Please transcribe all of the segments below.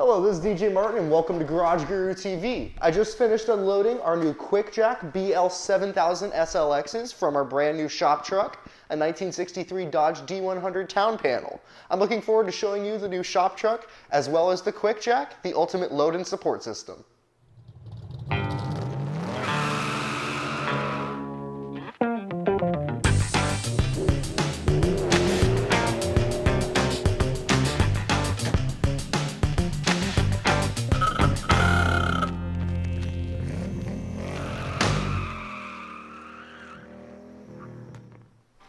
Hello, this is DJ Martin and welcome to GarageGuruTV. I just finished unloading our new Quickjack BL7000 SLXs from our brand new shop truck, a 1963 Dodge D100 Town Panel. I'm looking forward to showing you the new shop truck as well as the Quickjack, the ultimate load and support system.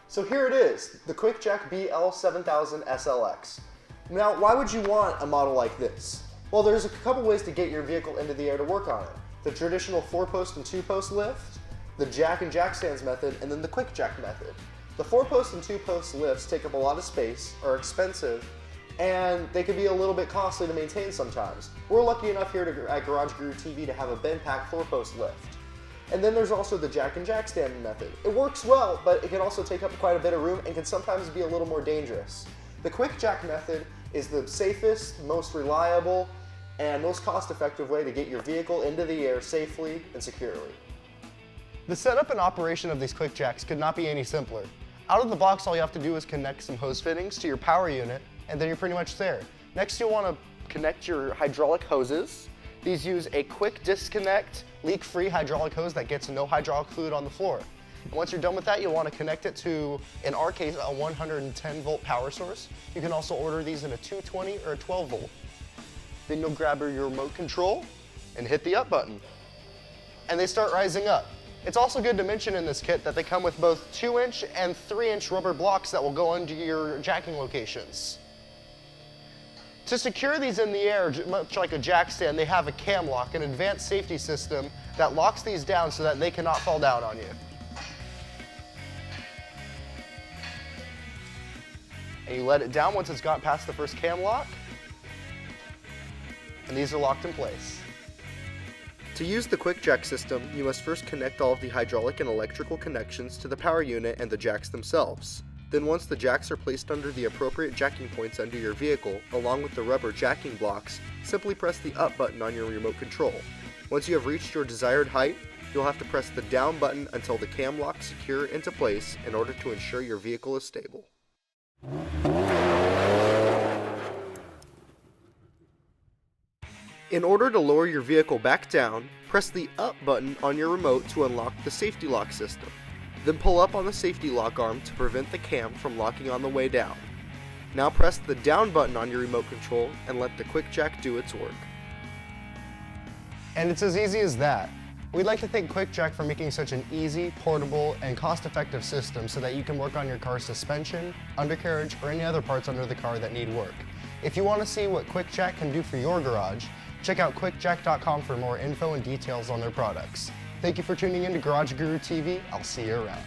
So here it is, the Quickjack BL7000 SLX. Now, why would you want a model like this? Well, there's a couple ways to get your vehicle into the air to work on it. The traditional 4-post and 2-post lift, the jack and jack stands method, and then the Quickjack method. The 4-post and 2-post lifts take up a lot of space, are expensive, and they can be a little bit costly to maintain sometimes. We're lucky enough here at GarageGuruTV to have a bend pack 4-post lift. And then there's also the jack and jack stand method. It works well, but it can also take up quite a bit of room and can sometimes be a little more dangerous. The Quickjack method is the safest, most reliable, and most cost-effective way to get your vehicle into the air safely and securely. The setup and operation of these Quickjacks could not be any simpler. Out of the box, all you have to do is connect some hose fittings to your power unit, and then you're pretty much there. Next, you'll want to connect your hydraulic hoses. These use a quick disconnect, leak-free hydraulic hose that gets no hydraulic fluid on the floor. And once you're done with that, you'll want to connect it to, in our case, a 110-volt power source. You can also order these in a 220 or a 12-volt. Then you'll grab your remote control and hit the up button. And they start rising up. It's also good to mention in this kit that they come with both 2-inch and 3-inch rubber blocks that will go under your jacking locations. To secure these in the air, much like a jack stand, they have a cam lock, an advanced safety system that locks these down so that they cannot fall down on you. And you let it down once it's gotten past the first cam lock, and these are locked in place. To use the Quickjack system, you must first connect all of the hydraulic and electrical connections to the power unit and the jacks themselves. Then once the jacks are placed under the appropriate jacking points under your vehicle, along with the rubber jacking blocks, simply press the up button on your remote control. Once you have reached your desired height, you'll have to press the down button until the cam locks secure into place in order to ensure your vehicle is stable. In order to lower your vehicle back down, press the up button on your remote to unlock the safety lock system. Then pull up on the safety lock arm to prevent the cam from locking on the way down. Now press the down button on your remote control and let the Quickjack do its work. And it's as easy as that. We'd like to thank Quickjack for making such an easy, portable, and cost-effective system so that you can work on your car's suspension, undercarriage, or any other parts under the car that need work. If you want to see what Quickjack can do for your garage, check out quickjack.com for more info and details on their products. Thank you for tuning in to GarageGuruTV. I'll see you around.